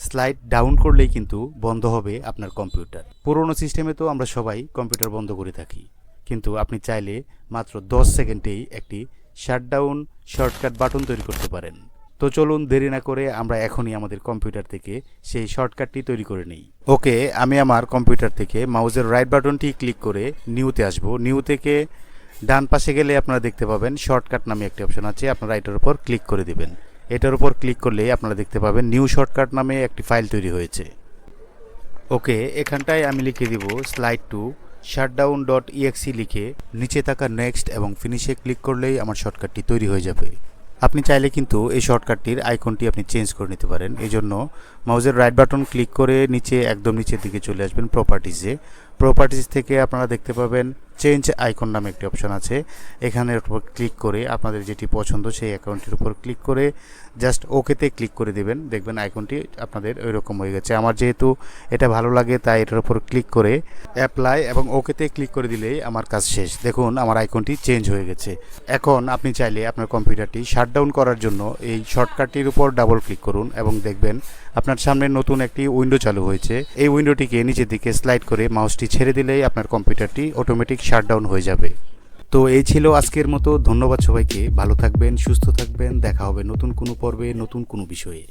Slide down করলেই কিন্তু বন্ধ হবে আপনার কম্পিউটার। পুরোনো সিস্টেমে তো আমরা সবাই কম্পিউটার বন্ধ করে থাকি, কিন্তু আপনি চাইলে মাত্র 10 সেকেন্ডেই একটি শাটডাউন শর্টকাট বাটন তৈরি করতে পারেন। তো চলুন দেরি না করে আমরা এখনই আমাদের কম্পিউটার থেকে সেই শর্টকাটটি তৈরি করে নিই। ওকে, আমি আমার কম্পিউটার থেকে মাউসের রাইট বাটনটি ক্লিক করে নিউতে আসব। নিউ থেকে ডান পাশে গেলে আপনারা দেখতে পাবেন শর্টকাট নামে একটি অপশন আছে, আপনারা এটার উপর ক্লিক করে দিবেন। এটার উপর ক্লিক করলে আপনারা দেখতে পাবেন নিউ শর্টকাট নামে একটি ফাইল তৈরি হয়েছে। ওকে, এখানটায় আমি লিখে দিব slide two shutdown dot exe লিখে নিচে থাকা নেক্সট এবং ফিনিশে ক্লিক করলেই আমার শর্টকাটটি তৈরি হয়ে যাবে। আপনি চাইলে কিন্তু এই শর্টকাটটির আইকনটি আপনি চেঞ্জ করে নিতে পারেন। এই জন্য মাউসের রাইট বাটন ক্লিক করে নিচে একদম নিচের দিকে চলে আসবেন প্রপার্টিজে। প্রপার্টিজ থেকে আপনারা দেখতে পাবেন চেঞ্জ আইকন নামে একটি অপশন আছে, এখানের উপর ক্লিক করে আপনাদের যেটি পছন্দ সেই অ্যাকাউন্টের উপর ক্লিক করে জাস্ট ওকেতে ক্লিক করে দেবেন। দেখবেন আইকনটি আপনাদের ওই রকম হয়ে গেছে। আমার যেহেতু এটা ভালো লাগে তাই এটার উপর ক্লিক করে অ্যাপ্লাই এবং ওকেতে ক্লিক করে দিলেই আমার কাজ শেষ। দেখুন আমার আইকনটি চেঞ্জ হয়ে গেছে। এখন আপনি চাইলে আপনার কম্পিউটারটি শাটডাউন করার জন্য এই শর্টকাটটির উপর ডাবল ক্লিক করুন এবং দেখবেন আপনার সামনে নতুন একটি উইন্ডো চালু হয়েছে। এই উইন্ডোটিকে নিচের দিকে স্লাইড করে মাউসটি ছেড়ে দিলেই আপনার কম্পিউটারটি অটোমেটিক শাটডাউন হয়ে যাবে। তো এই ছিল আজকের মতো। ধন্যবাদ সবাইকে। ভালো থাকবেন, সুস্থ থাকবেন। দেখা হবে নতুন কোনো পর্বে, নতুন কোনো বিষয়ে।